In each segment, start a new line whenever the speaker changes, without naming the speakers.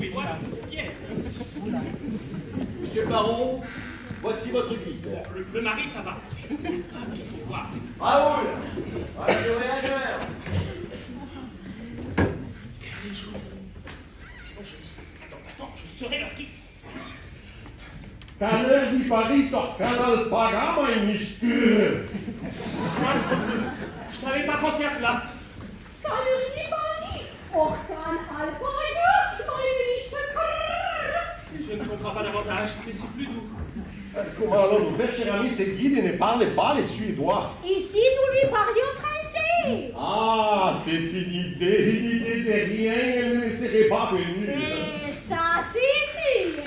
Suédois, Pierre.
Monsieur le baron, voici votre guide.
Le mari, ça va. C'est les femmes qu'il faut voir.
Raoul, réageur.
Quel jour. C'est bon, attends, je serai leur guide.
Canal di Paris sur Canal Pagama et Michture.
Je n'avais pas pensé à cela.
Canal di Paris sur Canal Pagama et Michture.
Je ne comprends pas davantage, mais c'est plus doux.
Comment alors notre cher ami ce guide ne parle pas les Suédois?
Ici, nous lui parlions français.
Ah, c'est une idée de rien, elle ne serait pas venue.
Mais ça, c'est sûr.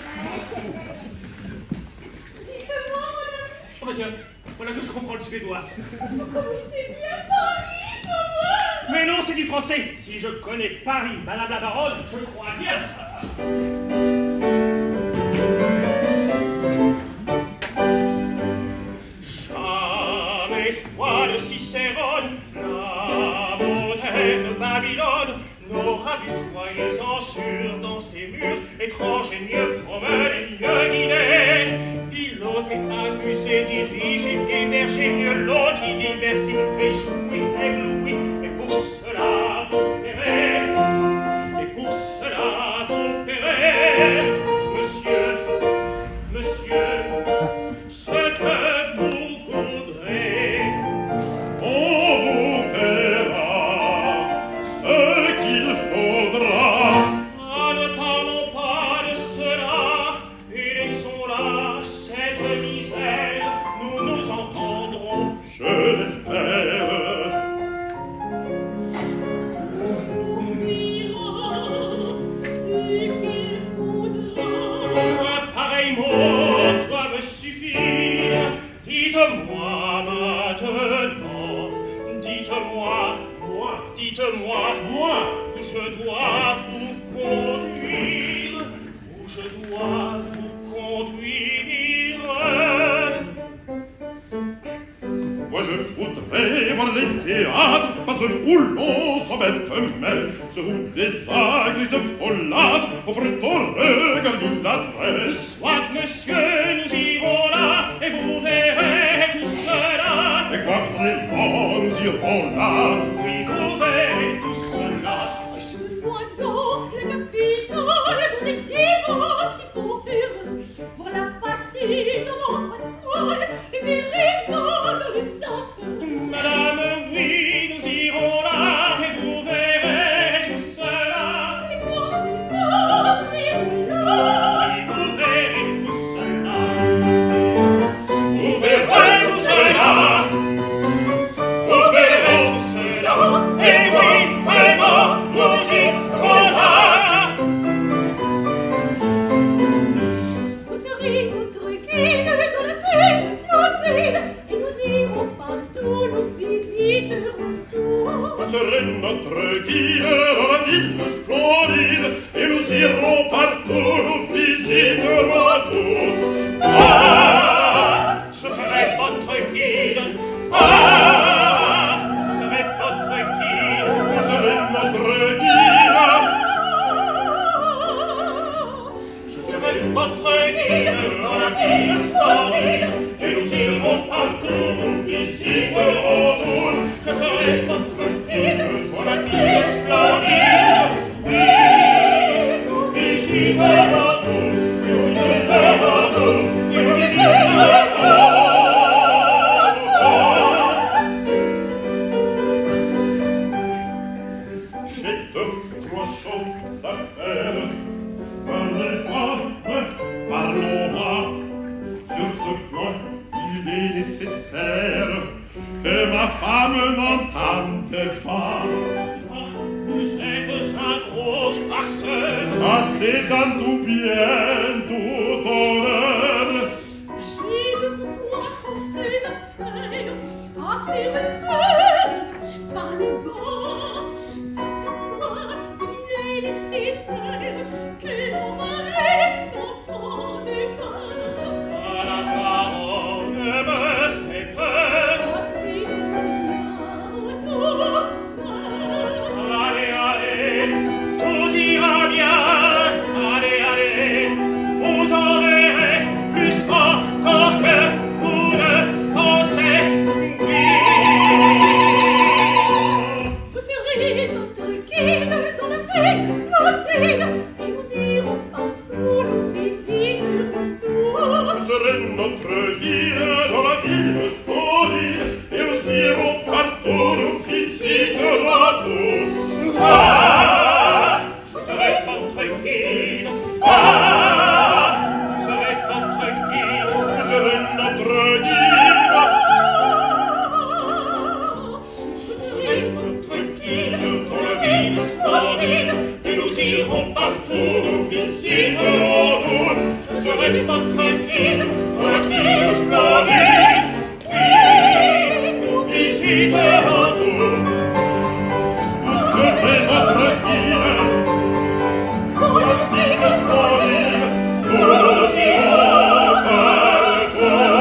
Dites-moi, mon ami.
Oh, bah tiens, voilà que je comprends le suédois.
Vous connaissez bien Paris, ça va?
Mais non, c'est du français. Si je connais Paris, madame la baronne, je crois bien. Jamais foi de Cicérone, la moderne Babylone n'aura vu, soyez-en sûrs, dans ses murs étranges et mieux promenés, mieux guidés, pilotés, amusés, dirigés, hébergés, mieux lotis, divertis, réjouis, éblouis, et pour cela vous paierez, et pour cela vous paierez, monsieur, ce que vous voudrez,
On vous paiera ce qu'il faudra.
Ah, ne parlons pas de cela, et laissons là cette misère, nous nous entendrons.
Je l'espère.
Ce qu'il faudra.
Un pareil mot doit me suffire. Dites-moi maintenant, dites-moi, moi, où je dois vous conduire, où je dois vous conduire.
Moi je voudrais voir les théâtres, parce où l'on s'embête même, sur où des agrises folâtres offrent au regard d'une adresse.
Soit, monsieur, nous irons là, et vous verrez tout cela.
Et quoi vraiment nous irons là?
Oui, vous verrez tout cela.
Je vois donc le capitale dans les divans qui font fureur pour la partie de Don Pasquale et des raisons dans le sapin.
Madame, oui, nous irons là, et vous verrez tout cela.
Et moi, nous irons là.
Oui, vous verrez tout cela. Vous verrez tout cela. Vous verrez tout cela. Et oui, vraiment, nous irons là.
Vous serez notre guide dans la terre splendide et nous irons partout, nous visiterons tout.
Vous serez notre guide dans la ville splendide, et nous irons partout, nous visiterons tout.
Ah, je serai votre guide. Ah, je serai votre guide.
Vous serez notre guide.
Je serai votre guide dans la ville splendide, et nous irons partout, nous visiterons tout. Je serai votre guide dans la ville splendide, oui, nous visiterons tout, nous visiterons tout, nous visiterons tout.
J'ai deux, trois choses à faire. Parlons-moi. Sur ce point, il est nécessaire que ma femme n'entende pas.
Vous êtes un gros farceur.
Assez dans tout bien, tout honneur.
J'ai besoin de toi pour ces affaires, affirme seul, parle-moi, sur ce point il est nécessaire que l'on m'arrête m'entende pas.
À la parole me fait peur.
Voici tout faire.
Allez, allez, tout ira bien.
est notre guide dans la veille splendide, et nous irons partout, nous visiterons tout.
Vous serez notre guide dans la ville splendide, et nous irons partout, nous visiterons tout.
Ah, je serai votre guide. Ah, je serai votre guide.
Vous serez notre guide.
Vous serez
Notre guide dans la ville splendide, et nous irons partout, nous visiterons tout. Je serai votre guide dans la ville splendide, oui, nous visiterons tout.
Vous serez notre guide.
dans la
Ville splendide, nous irons partout.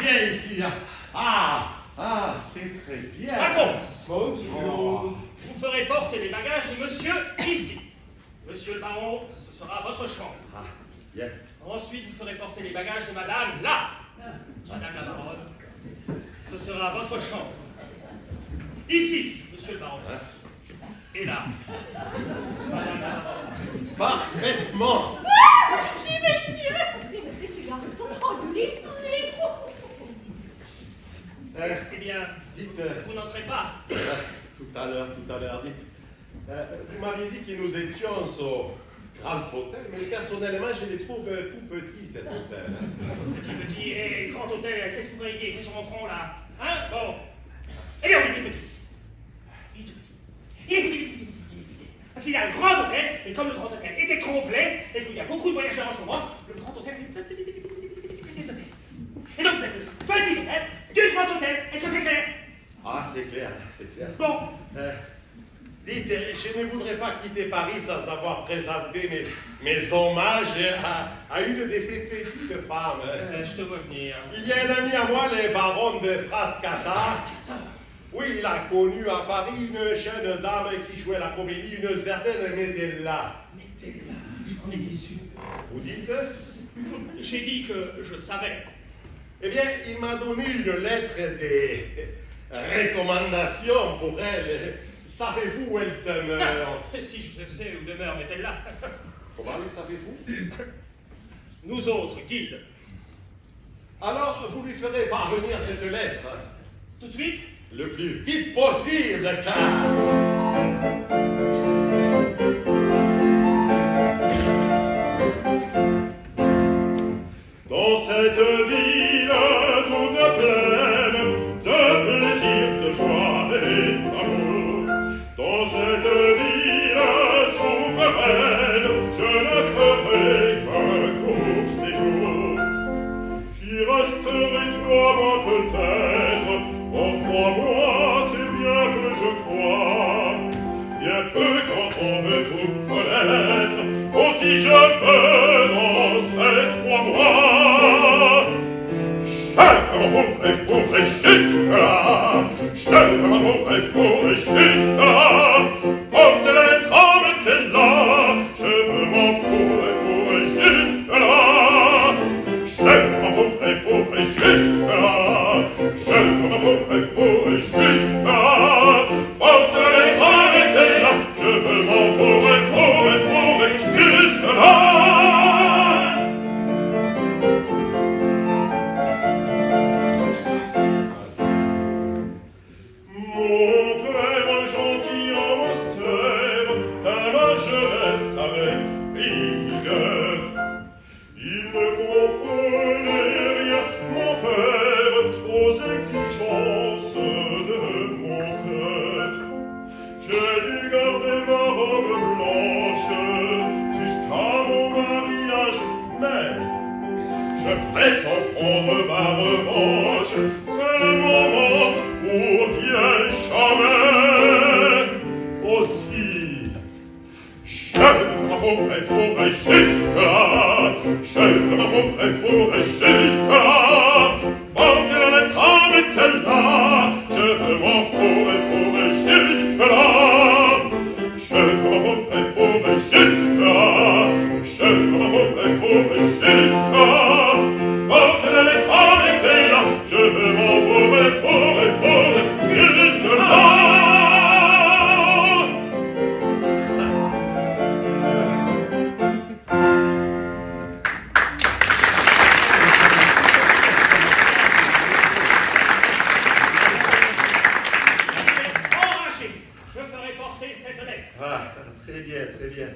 Bien ici. Ah, c'est très bien.
Alphonse,
Bonjour.
vous ferez porter les bagages de monsieur ici. Monsieur le baron, ce sera votre chambre.
Ah, bien.
Ensuite, vous ferez porter les bagages de madame là. Madame la baronne, ce sera votre chambre. Ici, monsieur le baron. Et là, madame la baronne.
Parfaitement.
Merci, messieurs. Et ces garçons ont de l'esprit.
Eh bien,
Dites,
vous n'entrez pas.
tout à l'heure, dites. Vous m'aviez dit que nous étions au Grand Hôtel, mais personnellement, je les trouve tout petits, cet hôtel.
Petit et grand hôtel, qu'est-ce que vous voyez? Qu'est-ce qu'on prend là? Hein? Bon. Eh bien, oui, il est petit. Il est tout petit. Il est petit. Parce qu'il y a un grand hôtel, et comme le grand hôtel était complet, et qu'il y a beaucoup de voyageurs en ce moment, le grand hôtel fait plein de petits hôtels. Et donc, vous êtes le petit hôtel du grand hôtel. Est-ce que c'est clair?
Ah, c'est clair, c'est clair.
Bon.
Dites, je ne voudrais pas quitter Paris sans avoir présenté mes hommages à une de ces petites femmes.
Je te vois venir.
Il y a un ami à moi, le baron de Frascata. Oui, il a connu à Paris une jeune dame qui jouait la comédie, une certaine Médella.
Mettez-la, j'en étais sûr.
Vous dites?
J'ai dit que je savais.
Eh bien, il m'a donné une lettre de recommandation pour elle. Savez-vous où elle demeure?
Si je sais où demeure Mettez-la.
Comment le savez-vous?
Nous autres, guides.
Alors, vous lui ferez parvenir cette lettre, hein,
Tout de suite?
le plus vite possible, car...
Dans cette ville toute pleine de plaisir, de joie et d'amour, dans cette ville souveraine, je ne ferai qu'un court séjour. J'y resterai 3 mois peut-être, pour 3 mois c'est bien que je crois, bien peu quand on veut tout connaître, aussi je veux dans ces 3 mois. Je ferai jusque-là, je ferai jusque-là, porte les trames qu'elle a, je veux m'en fourrer jusque-là, je m'en fourrer jusque-là, je m'en fourrer jusque-là, porte les trames qu'elle a, je veux m'en fourrer jusque-là. Prétends prendre ma revanche, c'est le moment pour bien jamais. Aussi, je m'en fourrai jusque-là, je m'en fourrai jusque-là, porte la lettre à Mettella.
Très bien, très bien.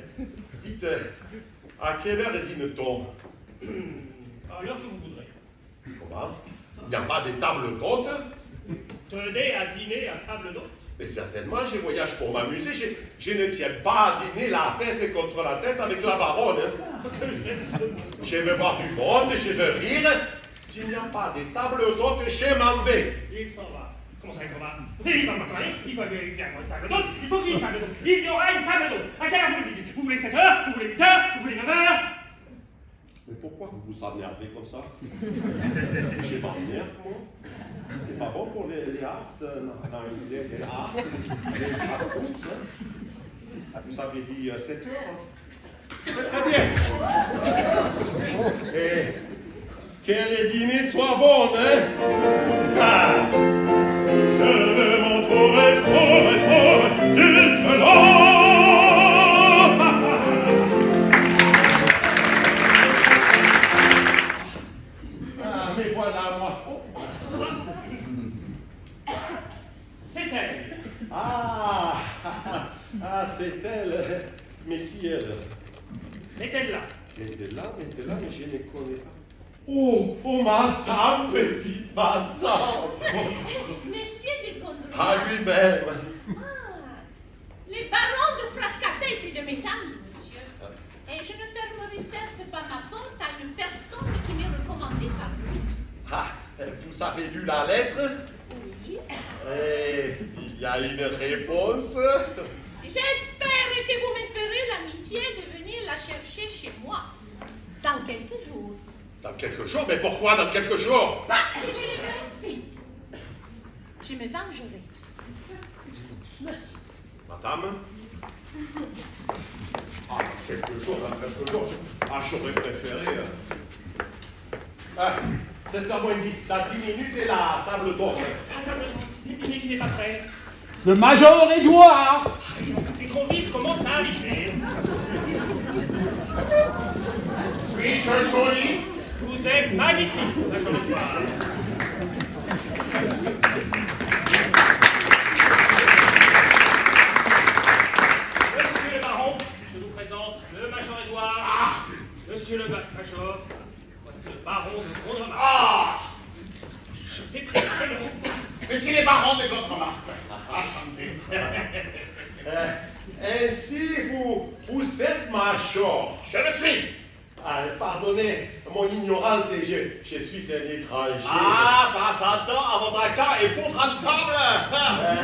Dites, à quelle heure dîne-t-on?
À l'heure que vous voudrez.
Comment? Il n'y a pas de table d'hôte?
Tenez à dîner à table d'hôte.
Mais certainement, je voyage pour m'amuser. Je ne tiens pas à dîner la tête contre la tête avec la baronne.
Que j'aime ce mot.
Je veux voir du monde, je veux rire. S'il n'y a pas de table d'hôte, je m'en vais.
Il s'en va. Comment ça, il s'en va? Il va pas s'en aller. Il va lui faire une table d'hôte. Il faut qu'il y ait une table d'hôte. Il y aura une table d'hôte. À quelle heure vous le dites? Vous voulez 7 heures? Vous voulez 8 heures? Vous voulez 9 heures?
Mais pourquoi vous vous énervez comme ça? Je m'énerve, moi. C'est pas bon pour les hartes, les hartes, les hartes, hein? Vous avez dit 7 heures, hein? Très bien. Et que le dîner soit bon, hein? Ah.
Je vais m'enforer fort et fort jusque-là.
Ah, mais voilà, moi.
C'est elle.
Ah, c'est elle. Mais qui elle?
Mettez-la.
Mettez-la, mais je ne connais pas. Oh, madame, petite madame.
Monsieur de Gondry.
À lui-même.
Ah, les barons de Frascata étaient de mes amis, monsieur. Et je ne fermerai certes pas ma porte à une personne qui m'est recommandée par vous.
Ah, vous avez lu la lettre?
Oui.
Et il y a une réponse?
J'espère que vous me ferez l'amitié de venir la chercher chez moi dans quelques jours.
Dans quelques jours? Mais pourquoi dans quelques jours?
Parce que je l'ai réussi. Je me vengerai. Monsieur.
Madame? Ah, dans quelques jours. Ah, j'aurais préféré. Ah, c'est à moins 10, la 10 minutes et la table d'hôte.
La table d'hôte. Le dîner qui n'est pas prêt.
Le major Édouard!
Les convives commencent à arriver.
Suis-je joli?
Vous êtes magnifique, la jolie femme. Monsieur le baron, je vous présente le major Édouard. Monsieur le major, voici le baron de Gondremarck.
Ah!
Je vais préparer le repas.
Monsieur les barons de Gondremarck. Enchanté.
Ainsi, vous êtes major.
Je le suis.
Ah, pardonnez mon ignorance, je suis un étranger.
Ah, ça s'entend à votre accent épouvantable.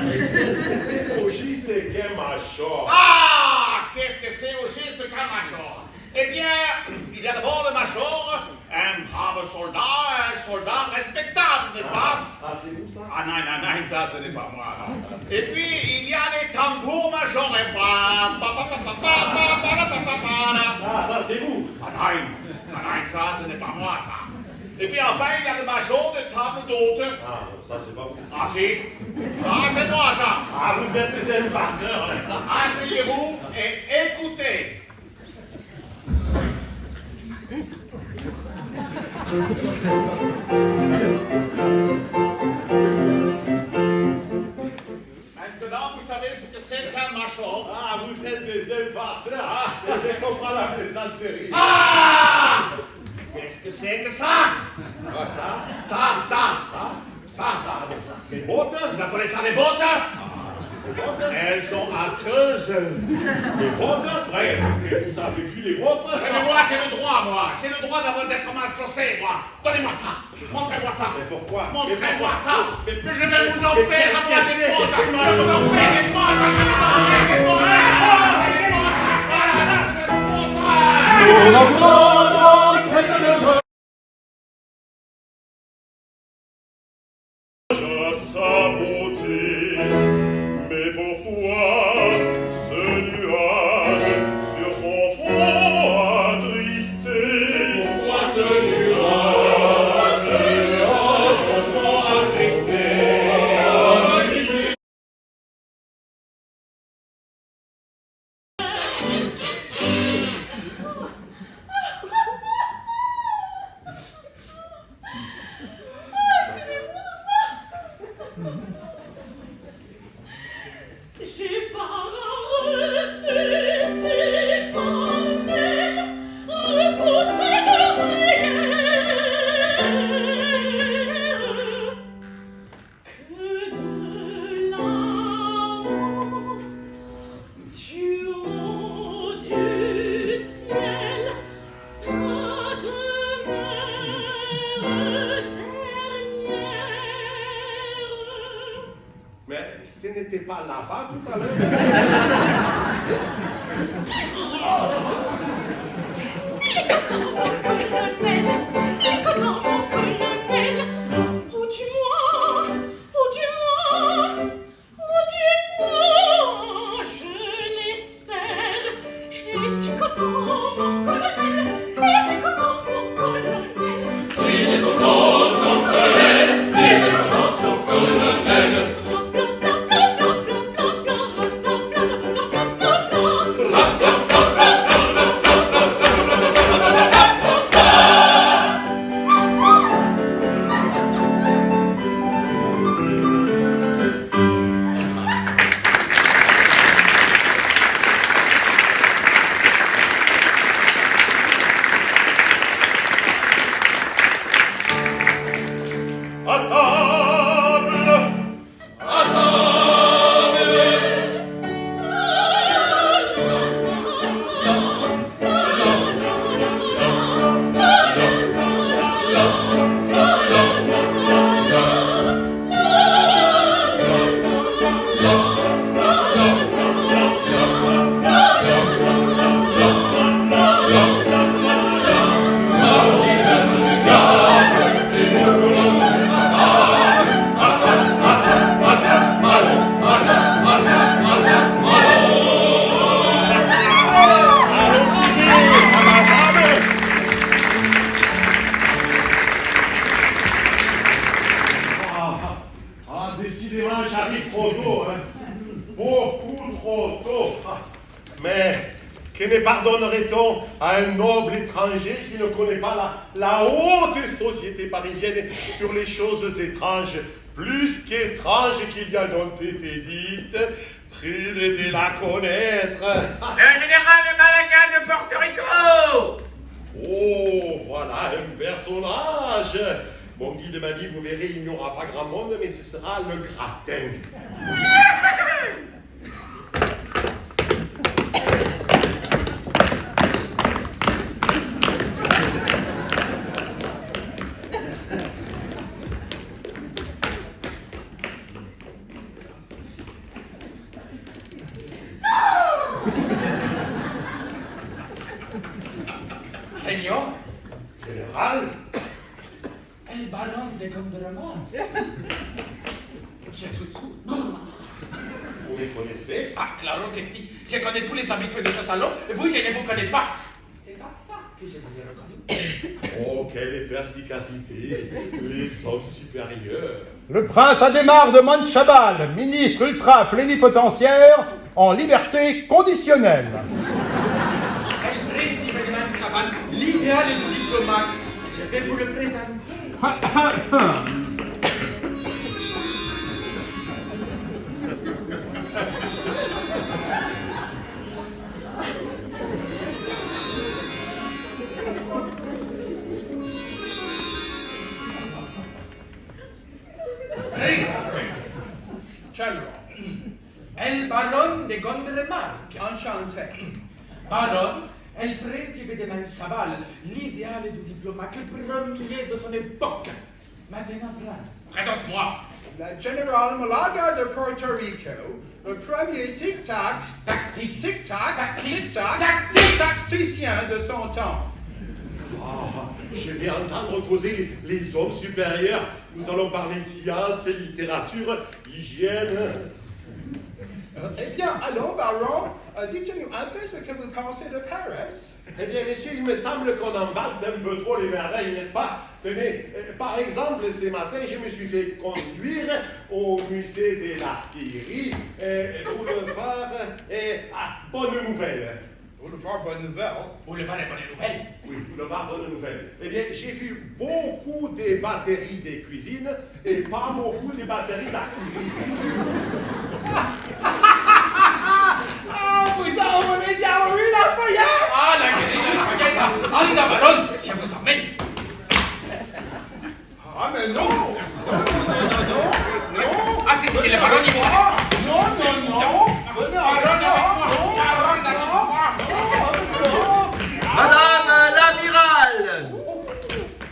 Qu'est-ce que c'est au juste qu'un major?
Ah! Qu'est-ce que c'est au juste qu'un major? Eh bien, il y a d'abord le major, un brave soldat respectable, n'est-ce pas?
Ah, c'est vous ça?
Ah non, ça ce n'est pas moi, non. Et puis, il y a les tambours majors et bam,
Ah, ça c'est vous.
Ah non, ça ce n'est pas moi, ça. Et puis enfin, il y a le major de table d'hôte.
Ah, ça c'est pas vous.
Ah si, ça c'est moi, ça.
Ah, vous êtes un farceur.
Asseyez-vous et écoutez. Maintenant, vous savez ce que c'est qu'un major.
Ah, vous êtes des farceurs. Ah, je comprends la plaisanterie.
Ah! Qu'est-ce que c'est que ça?
Ah, ça?
Ça.
Les bottes?
Vous appelez ça des bottes? Elles sont affreuses.
Les bottes? Ouais, et vous avez vu les bottes?
Mais moi, j'ai le droit, moi. J'ai le droit d'être mal chaussé, moi. Donnez-moi ça. Montrez-moi ça.
Mais pourquoi?
Montrez-moi ça.
Mais
Que je vais vous en
mais
faire
qu'est-ce
à moi
que
des
c'est?
bottes. Je vais vous en faire des
Sa beauté, mais pourquoi ce nuage sur son fond attristé?
Pourquoi ce nuage sur son fond attristé?
Mais ce n'était pas là-bas tout à l'heure.
Il est content, mon colonel. Il est content, mon colonel. Ou du moins, je l'espère. Es-tu content, mon colonel? Es-tu content, mon colonel?
Il est content, son colonel. Il est content, son colonel.
Décidément, j'arrive trop tôt, hein. Beaucoup trop tôt. Mais que me pardonnerait-on à un noble étranger qui ne connaît pas la haute société parisienne sur les choses étranges, plus qu'étranges qu'il y a dont été dites, prive de la connaître.
Le général Malaga de Porto Rico!
Oh, voilà un personnage. Mon guide m'a dit, vous verrez, il n'y aura pas grand monde, mais ce sera le gratin.
Seigneur,
Général,
el baron de Gondremont. Je suis sourd.
vous me connaissez?
Ah, claro que oui. Je connais tous les habitués de ce salon, et vous, je ne vous connais pas. C'est à ça que je vous ai reconnu.
Oh, quelle perspicacité! Les hommes supérieurs!
Le prince Adhémar de Montchabal, ministre ultra plénipotentiaire, en liberté conditionnelle.
El príncipe de Manchaban, l'idéal du diplomate. Je vais vous le présenter. El baron de Gondremark.
Enchanté.
Baron, el principe de Manchaval, l'idéal du diplomate, le premier de son époque. Maintenant, prince, présente-moi.
Le général Malaga de Porto Rico, le premier tic-tac,
Tactique,
tic-tac, tic-tac,
tactique,
tacticien de son temps.
Ah, je vais entendre causer les hommes supérieurs. Nous allons parler science, littérature, hygiène.
Eh bien, allons, baron, dites-nous un peu ce que vous pensez de Paris.
Eh bien, messieurs, il me semble qu'on en vante un peu trop les merveilles, n'est-ce pas? Tenez, par exemple, ce matin, je me suis fait conduire au musée de l'artillerie boulevard Bonne Nouvelle.
Boulevard Bonne Nouvelle.
boulevard des bonnes nouvelles.
Oui, boulevard Bonne Nouvelle. Eh bien, j'ai vu beaucoup de batteries de cuisine et pas beaucoup de batteries d'artillerie.
Ah, vous emmenez bien rue Lafayette.
Ah, la galerie de Lafayette. Anda, baron, je vous emmène.
Ah, mais non. Non.
Ah, si, c'est le baron, il voit.
Non.
Baron avec moi. Baron avec moi.
Madame l'amiral!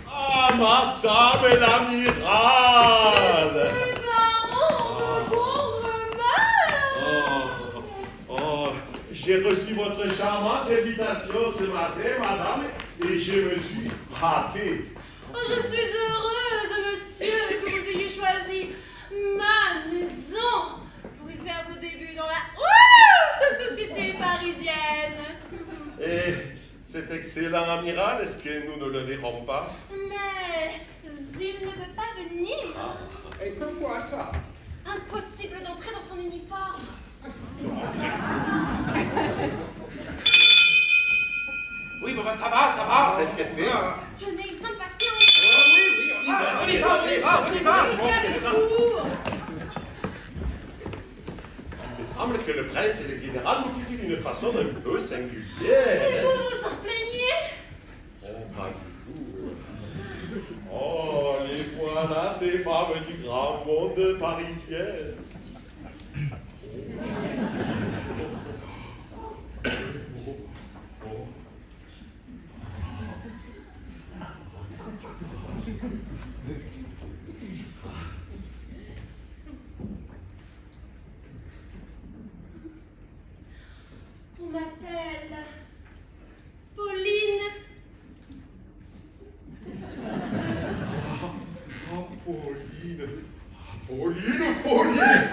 Ah, madame l'amiral!
Baron,
J'ai reçu votre charmante invitation ce matin, madame, et je me suis raté.
Oh, je suis heureuse, monsieur, que vous ayez choisi ma maison pour y faire vos débuts dans la haute société parisienne.
Et cet excellent amiral, est-ce que nous ne le verrons pas?
Mais il ne peut pas venir.
Et pourquoi ça?
Impossible d'entrer dans son uniforme.
Oui, bon, bah, ça va.
Qu'est-ce que c'est?
Tenez, impatience.
Oui, on y va.
On y va.
Il me semble que le prince et le général nous quittent d'une façon un peu singulière.
Vous vous en plaignez?
Oh, pas du tout. Oh, les voilà, ces femmes du grand monde parisien.
On m'appelle Pauline.
Oh, Pauline. Pauline.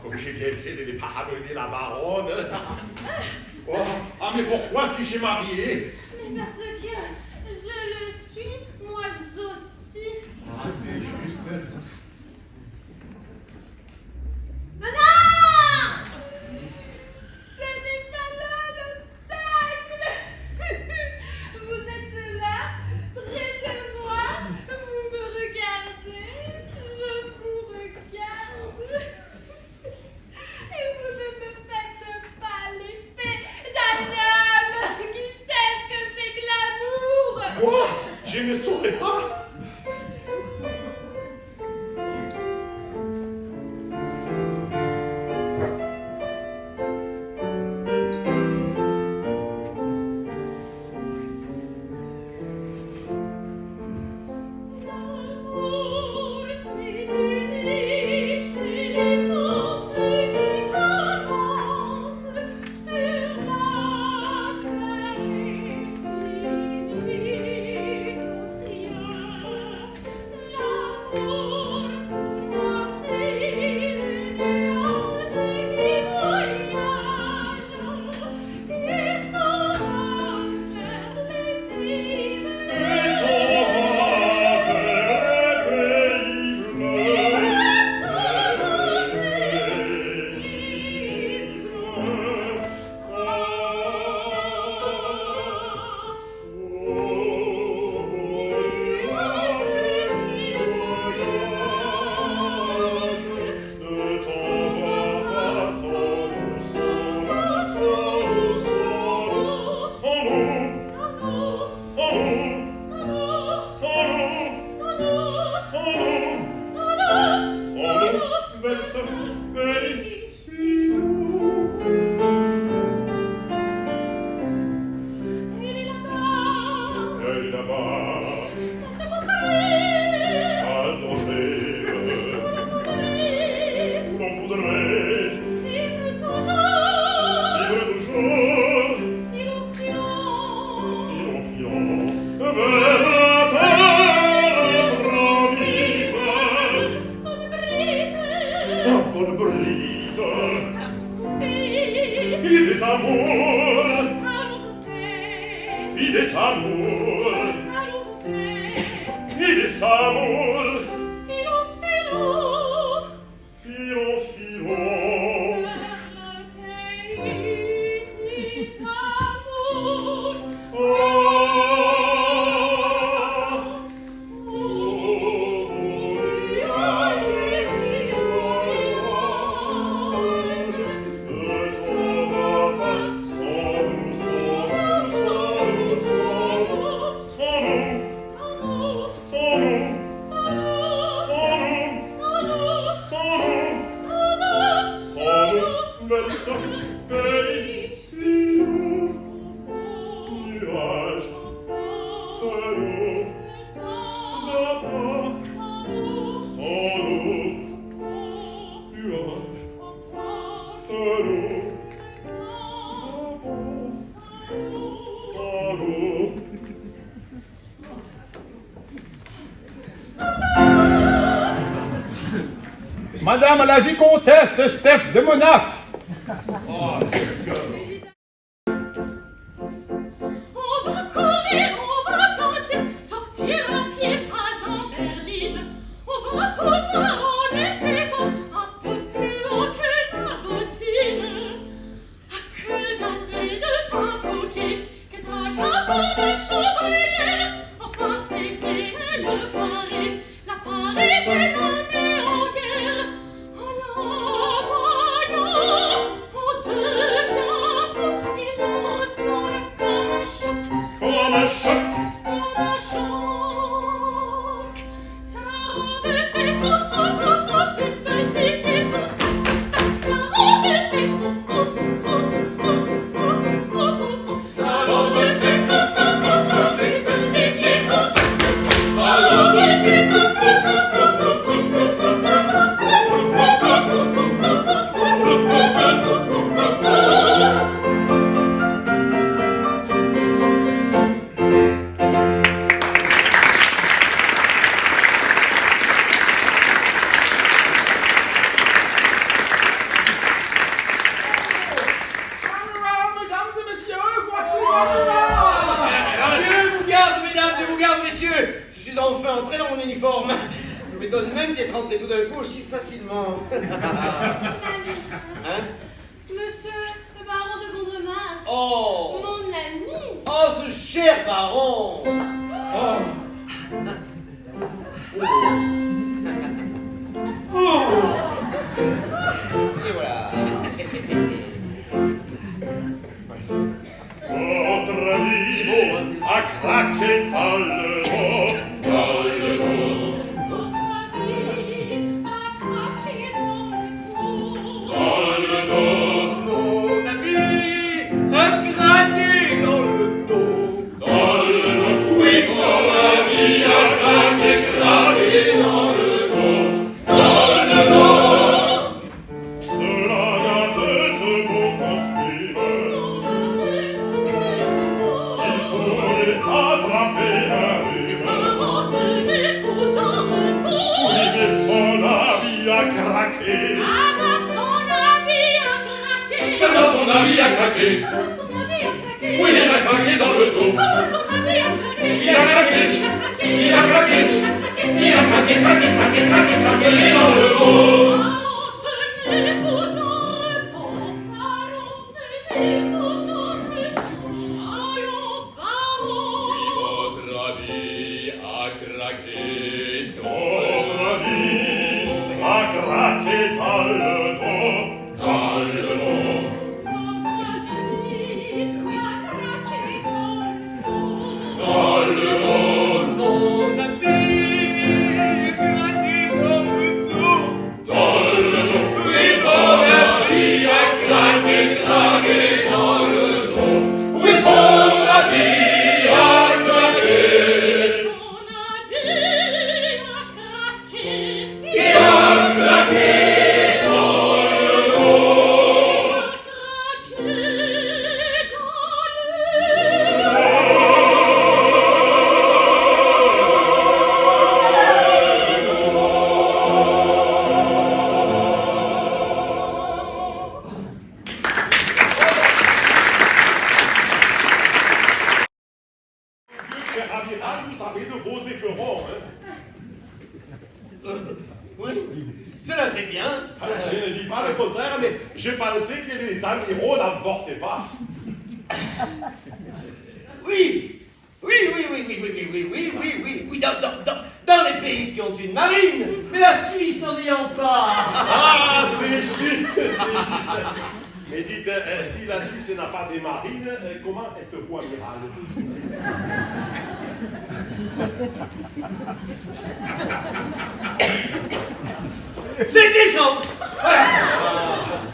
Comme j'ai bien fait de ne pas ramener la baronne. Oh, ah, mais pourquoi suis-je marié?
Mais parce que je le suis, moi aussi.
Ah, c'est juste.
Madame! Ce n'est pas là l'obstacle. Vous êtes là, près de moi, vous me regardez, je vous regarde. Et vous ne me faites pas l'effet d'un homme qui sait ce que c'est que l'amour.
Moi, je ne saurais pas.
L'amour, c'est une riche élémence qui avance sur la terre infinie conscience. L'amour, pour moi, c'est le nuage qui voyage et s'en va vers les villes.
Madame la vicomtesse de Steph de Monac.
Oh,
On va courir, on va sortir à pied, pas en berline. On va pouvoir en laisser bon un peu plus haut que la bottine. Que d'attrait de soins coquets, que t'as pour le chevalier. Enfin, c'est vrai, le pari, la Paris, c'est l'année en guerre. En la voyant, on devient fou, il en ressent comme un choc.
Comme un choc.
Comme un choc. Sa robe fait fou, ses petits pieds font. Sa robe fait fou. Sa robe fait fou, ses petits pieds font. Sa robe fait fou.
Mesdames et messieurs, voici Panorama.
Dieu vous garde, messieurs. Je suis enfin entré dans mon uniforme. Je m'étonne même d'être entré tout d'un coup aussi facilement. Hein?
Monsieur le baron de Gondremar.
Oh!
Mon ami.
Oh, ce cher baron! Oh! Et voilà.
Votre vie a craqué dans le dos, dans le dos. Dans le dos.
Mon ami a craqué dans le dos.
Dans le dos. Oui, son ami a craqué dans le dos. Dans le dos. Cela n'a de beau costume. Il pourrait attraper un rhume. Oui, mais son ami a craqué. Comment son ami a craqué? Oui, il a craqué dans le dos. Il a craqué. Il a craqué. Il a craqué, craqué dans le dos. Votre ami a craqué dans le dos. Dans le dos. Dans le dos.
Mon ami a craqué dans le dos.
Dans le dos.
Oui, son ami a craqué dans le dos.
Oui, son ami a craqué. Il a craqué dans le dos.
Cher amiral, vous avez de beaux éperons, hein?
Oui, cela fait bien.
Je ne dis pas le contraire, mais j'ai pensé que les amiraux n'emportaient pas.
Oui, dans les pays qui ont une marine, mais la Suisse n'en ayant pas.
Ah, c'est juste, c'est juste. Mais dites, si la Suisse n'a pas des marines, comment êtes-vous amiral?
C'est une décence. Voilà.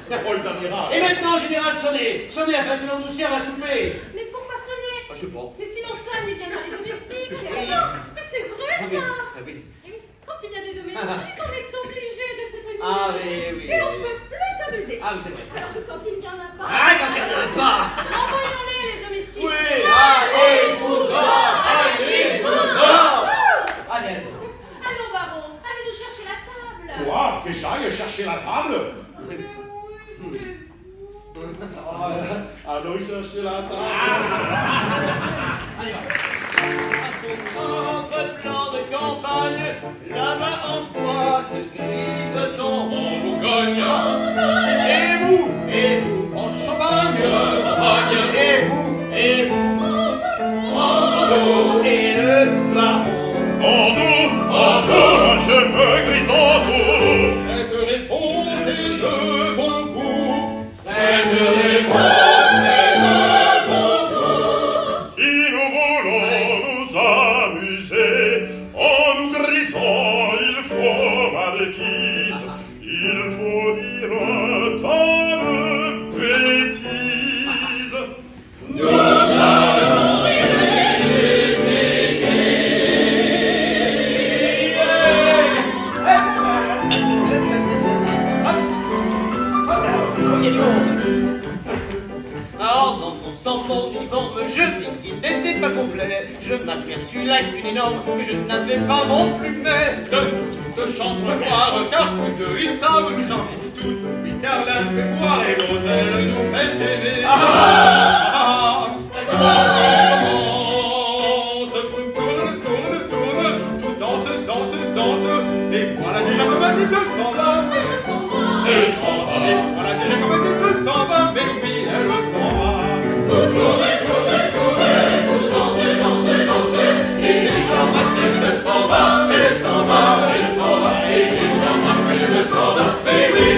Paul d'amiral.
Et maintenant, général, sonnez afin que l'on nous serve à souper.
Mais pourquoi sonner?
Je sais pas.
Mais si l'on sonne, il viendra les domestiques.
Oui.
Mais c'est vrai
Ah oui,
ça.
ah oui.
Et oui, quand il y a des domestiques, on est obligé de se tenir.
Ah oui.
Et on peut plus s'amuser.
Ah oui, c'est vrai.
Alors que quand il n'y en a pas.
Ah, quand il n'y en a pas.
Envoyons-les, les domestiques.
Oui. Allez-vous-en.
Allons, baron, allez nous chercher la table.
Quoi? Que j'aille chercher chercher la table.
Mais où êtes-vous?
Allons chercher la table.
Entre-plan de campagne, là-bas en bois se grise ton
En Bourgogne,
Et vous,
en Champagne,
et vous, et le baron.
En tout, je me grise en tout.
Cette réponse est de bon goût.
cette réponse est de bon goût.
Si nous voulons nous amuser, en nous grisant, il faut marquise, il faut dire tant de bêtises.
Nous allons
Alors, dans mon semblant uniforme, je vis qu'il n'était pas complet. Je m'aperçus là qu'une énorme que je n'avais pas mon plumet. De toute chambre noire, car tous deux ils savent nous chanter. Tout de suite, car l'un fait boire et l'autre elle nous fait aimer. Ça commence, tourne, tout danse, et voilà déjà que ma tête s'en va. Elle s'en va, et voilà déjà que ma tête s'en va, mais oui, elle s'en va.
tout danser, et déjà ma tête s'en va, elle s'en va, et déjà ma tête s'en va, mais oui,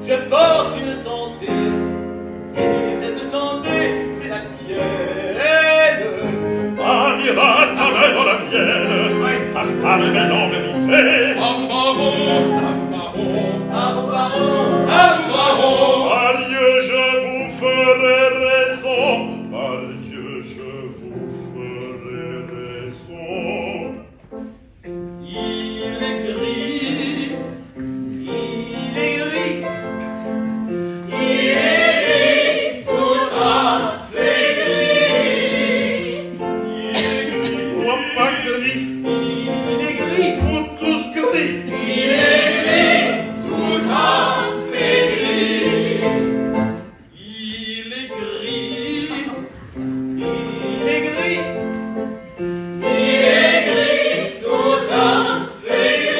Je porte une santé, et cette santé, c'est la tienne.
Amira ta main dans la mienne, ta femme est belle en vérité.
à vous baron,
Par Dieu, je vous ferai raison. Par Dieu, je vous ferai raison.
Il est gris,
tout à fait
Moi pas gris,
il est gris,
vous tous gris.
tout à fait
il est gris,
tout à fait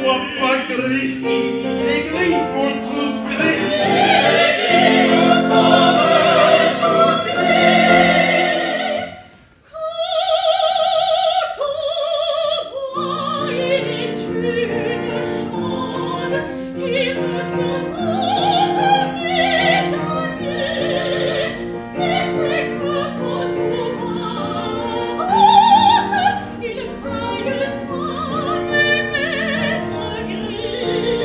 Moi pas gris,
il est gris,
vous tous gris.
Il faille s'en mettre gris.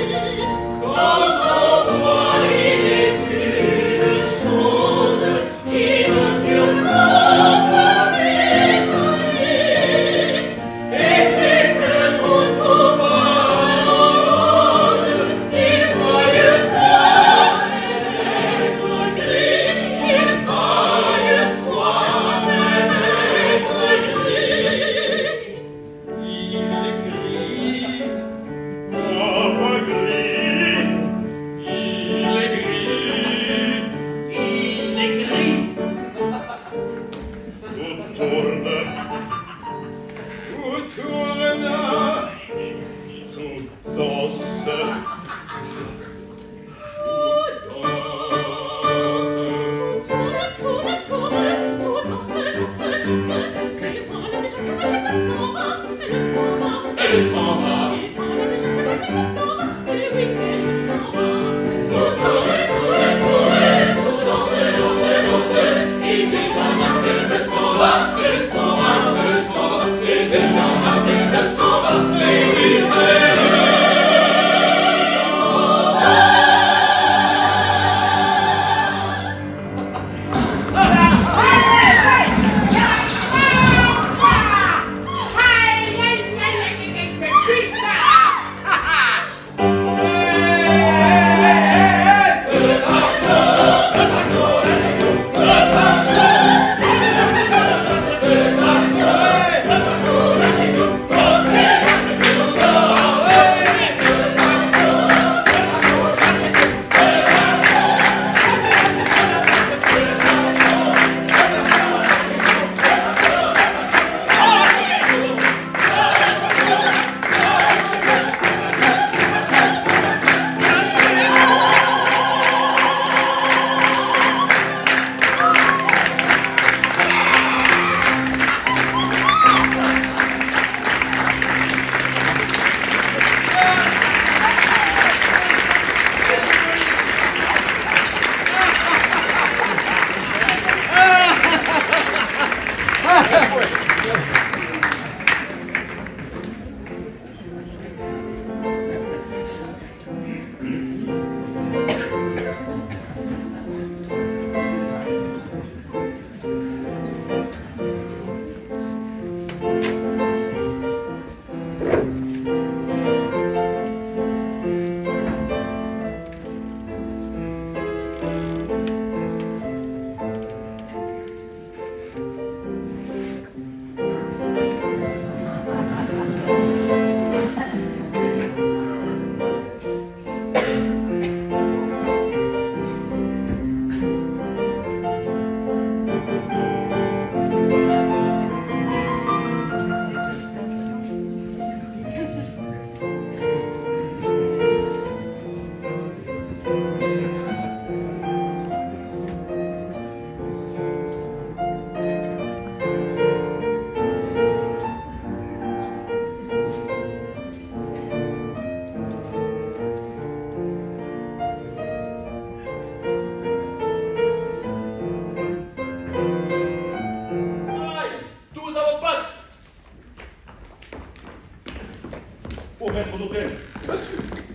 au maître d'hôtel.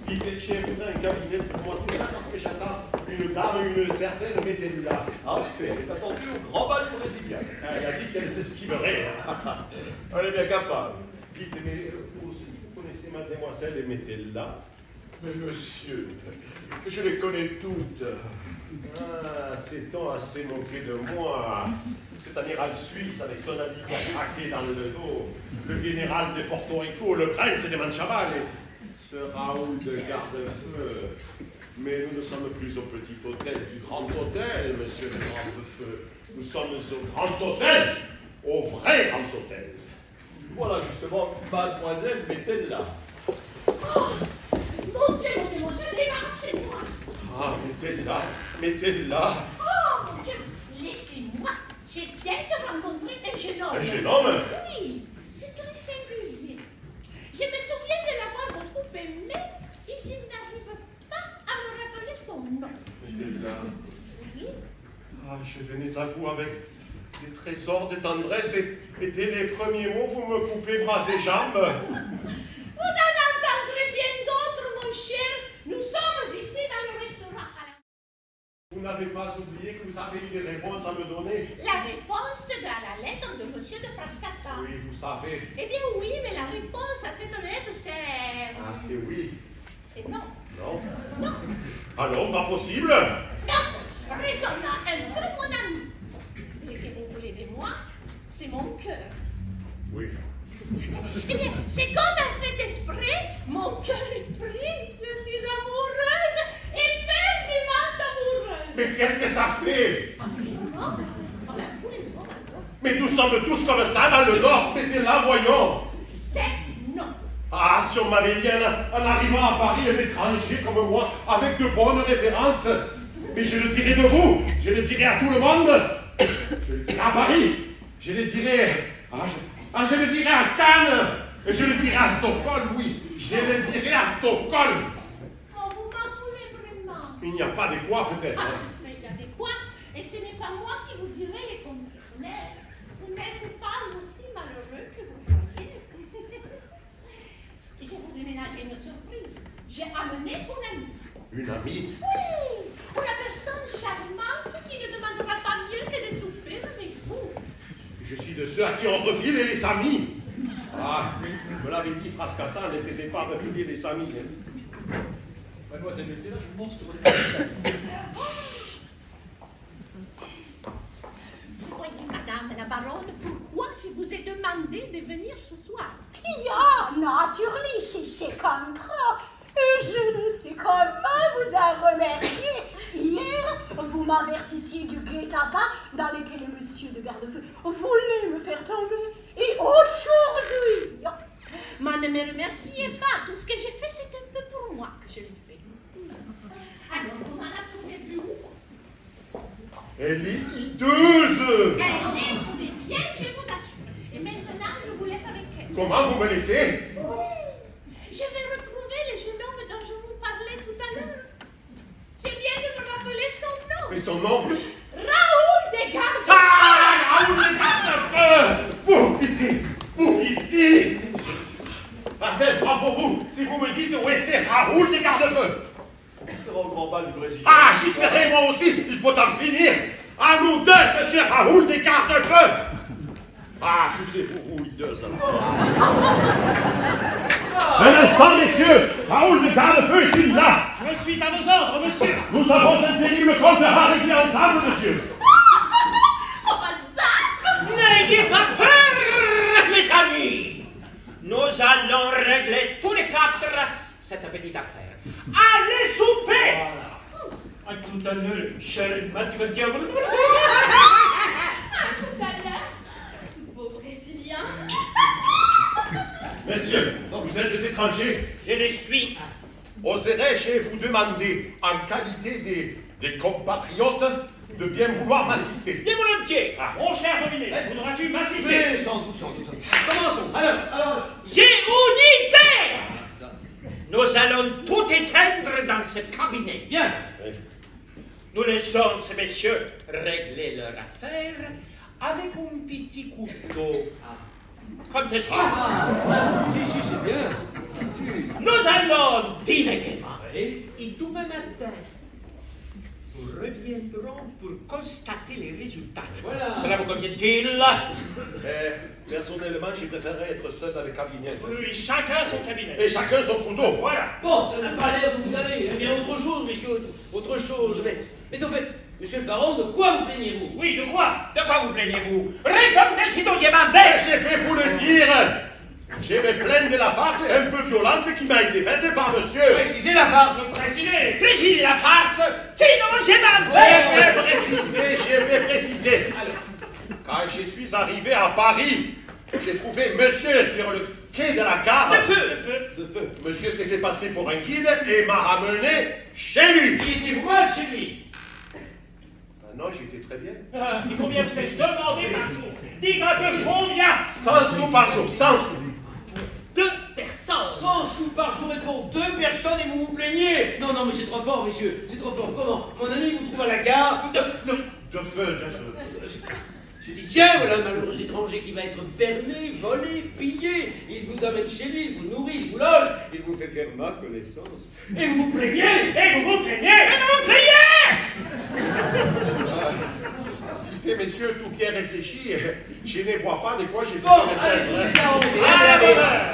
Dites, chef, vous avez un cabinet pour moi, tout ça parce que j'attends une dame, une certaine Métella.
En effet, elle est attendue au grand bal brésilien.
Elle a dit qu'elle s'esquiverait.
Elle est bien capable.
Dites, mais vous aussi, vous connaissez mademoiselle Métella?
Mais monsieur, je les connais toutes.
Ah, s'est-on assez moqué de moi? Cet amiral suisse avec son habit craqué dans le dos, le général de Porto Rico, le prince de Manchabal et ce Raoul de Garde-Feu. Mais nous ne sommes plus au petit hôtel du Grand Hôtel, monsieur le Garde-Feu. Nous sommes au Grand Hôtel, au vrai Grand Hôtel.
Voilà justement mademoiselle Métella.
Oh, mon Dieu, débarrassez-moi.
Ah, Métella.
Oh, mon Dieu, laissez-moi. J'ai bien de rencontrer un jeune homme.
Un jeune homme?
Oui, c'est très singulier. Je me souviens de l'avoir beaucoup aimé et je n'arrive pas à me rappeler son nom.
Métella.
Oui.
Ah, je venais à vous avec des trésors de tendresse et dès les premiers mots, vous me coupez bras et jambes.
Vous en entendrez bien d'autres, mon cher. Nous sommes ici dans le restaurant.
Vous n'avez pas oublié que vous avez eu des réponses à me donner?
La réponse à la lettre de Monsieur de Frascata.
Oui, vous savez.
Eh bien oui, mais la réponse à cette lettre, c'est...
Ah, c'est oui.
C'est non.
Non?
Non.
Ah non, pas possible.
Non. Raisonna un peu, mon ami. Ce que vous voulez de moi, c'est mon cœur.
Oui.
Eh bien, c'est comme un fait exprès, mon cœur est pris, je suis amoureuse, éperdument amoureuse.
Mais qu'est-ce que ça fait?
Vraiment? Oh, ben, vous les autres, alors.
Mais nous sommes tous comme ça dans le Nord. Mettez-la, voyons.
C'est non.
Ah, si on m'avait dit en arrivant à Paris un étranger comme moi, avec de bonnes références. Mais je le dirai de vous. Je le dirai à tout le monde. Je le dirai à Paris. Je le dirai... je le dirai à Cannes. Et je le dirai à Stockholm, oui. Je le dirai à Stockholm.
Oh, vous m'en voulez vraiment.
Il n'y a pas de quoi, peut-être.
Ah, mais il y a des quoi, et ce n'est pas moi qui vous dirai les contraires. Mais vous n'êtes pas aussi malheureux que vous croyez. Et je vous ai ménagé une surprise. J'ai amené une amie.
Une amie?
Oui, une personne charmante qui ne demandera pas mieux que de souper avec vous.
Je suis de ceux à qui on refile les amis. Ah, vous l'avez dit, Frascata n'était pas refiler les amis. Hein.
Mademoiselle Métella, je pense que votre...
Vous voyez, madame la baronne, pourquoi je vous ai demandé de venir ce soir?
Ja, natürlich, ich comprends. Et je ne sais comment vous en remercier. Hier, vous m'avertissiez du guet-apens dans lequel monsieur de Garde-Feu voulait me faire tomber. Et aujourd'hui...
Mais ne me remerciez pas. Tout ce que j'ai fait, c'est un peu pour moi que je l'ai fait. Alors, vous m'en avez trouvé plus où?
Elle est hideuse.
Elle est bien, je vous assure. Et maintenant, je vous laisse avec elle.
Comment vous me laissez?
Oui. Je vais retrouver le jeune homme dont je vous parlais tout à l'heure. Je viens de me rappeler son nom.
Mais son nom?
Raoul de Garde-Feu.
Ah, Raoul de Garde-Feu. Vous, ici. Vous, ici. Parfait, bravo vous. Si vous me dites où est c'est Raoul de Garde-Feu.
Il sera au grand bal du Brésil.
Ah, j'y serai moi aussi. Il faut en finir. À nous deux, monsieur Raoul de Garde-Feu. Ah, je sais, vous, hideuse. Un instant, messieurs. Raoul de Garde-Feu est-il là?
Je suis à vos ordres, monsieur.
Nous avons un terrible compte à régler ensemble, monsieur.
On va se battre.
N'ayez pas peur, mes amis. Nous allons régler tous les quatre cette petite affaire. Allez souper.
À tout à l'heure, cher maître diable.
À tout à l'heure, beau Brésilien.
Messieurs, vous êtes des étrangers.
Je les suis.
Oserais-je vous demander, en qualité des compatriotes, de bien vouloir m'assister?
Des volontiers.
Mon cher Dominé, voudras-tu m'assister?
Mais sans doute, sans doute. Commençons. Alors...
J'ai une idée. Nous allons tout éteindre dans ce cabinet.
Bien.
Nous laissons ces messieurs régler leur affaire avec un petit couteau. Comme ceci.
Ici, c'est bien.
Nous allons dîner gaiement. Et demain matin, nous reviendrons pour constater les résultats.
Voilà.
Cela vous convient-il?
Personnellement, j'ai préféré être seul dans le cabinet.
Oui, chacun son cabinet.
Et chacun son couteau.
Voilà.
Bon, ça n'a pas l'air de vous aller. Eh bien, autre chose, messieurs, autre chose. Mais en fait, monsieur le baron, de quoi vous plaignez-vous?
Oui, de quoi?
De quoi vous plaignez-vous? Répondez sinon j'ai ma bête.
J'ai fait vous le dire. J'ai me plaindre de la farce un peu violente qui m'a été faite par monsieur.
Précisez la farce. Précisez la farce. Sinon j'ai ma bête.
Je vais préciser. Quand je suis arrivé à Paris, j'ai trouvé monsieur sur le quai de la gare.
De feu.
Monsieur s'était passé pour un guide et m'a ramené chez lui.
Il était mal chez lui.
Non, j'étais très bien.
Et combien vous ai-je demandé par jour? Dites un peu combien?
100 sous par jour, 100 sous.
2 personnes.
100 sous par jour et pour 2 personnes et vous vous plaignez. Non, mais c'est trop fort, messieurs. C'est trop fort. Comment? Mon ami vous trouve à la gare.
De feu.
Je dis, tiens, voilà un malheureux étranger qui va être berné, volé, pillé. Il vous amène chez lui, il vous nourrit, il vous loge, il vous fait faire ma connaissance. Et vous vous plaignez.
Ainsi fait, messieurs, tout bien réfléchi, je ne vois pas de quoi j'ai
Bon,
besoin de
allez, tout
faire.
est arrangé.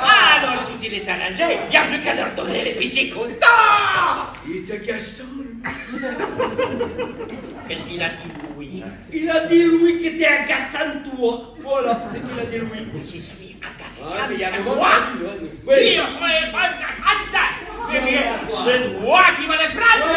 Ah, non, tout il est arrangé. Il n'y a plus qu'à leur donner les petits contents. Il est agaçant, lui. Qu'est-ce qu'il a dit, Louis? Il a dit, Louis, qu'il était agaçant, toi. Voilà, c'est qu'il a dit, Louis. Je suis agaçant. Ah, mais il y a un moment, oui.
Io sono c'est moi qui va les prendre.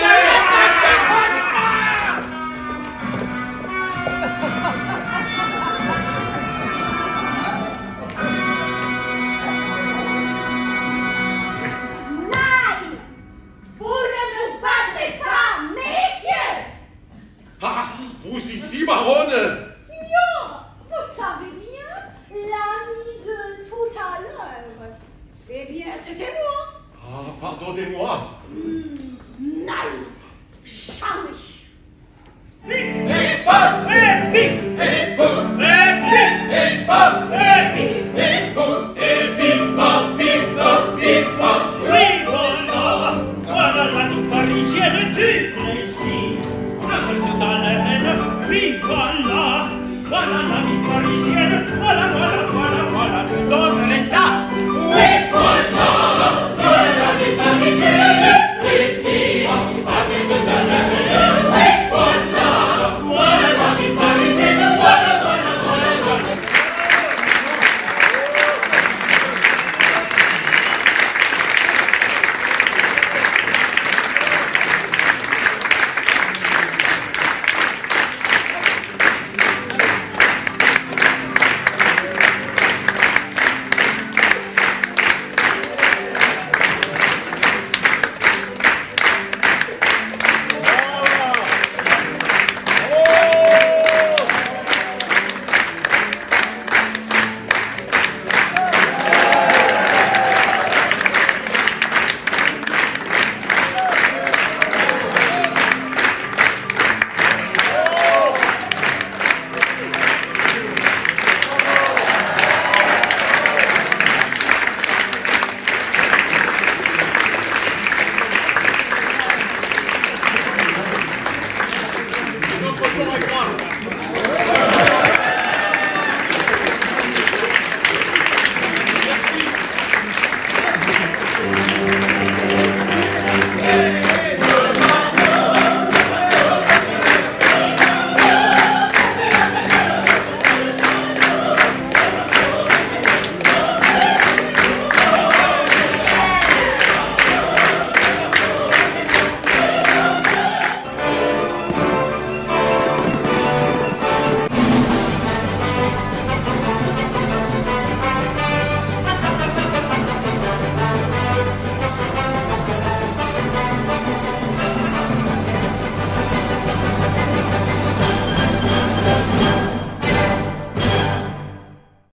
Vous ici, baronne?
Non, vous savez bien, l'ami de tout à l'heure. Eh bien, c'était moi.
Pardonnez-moi.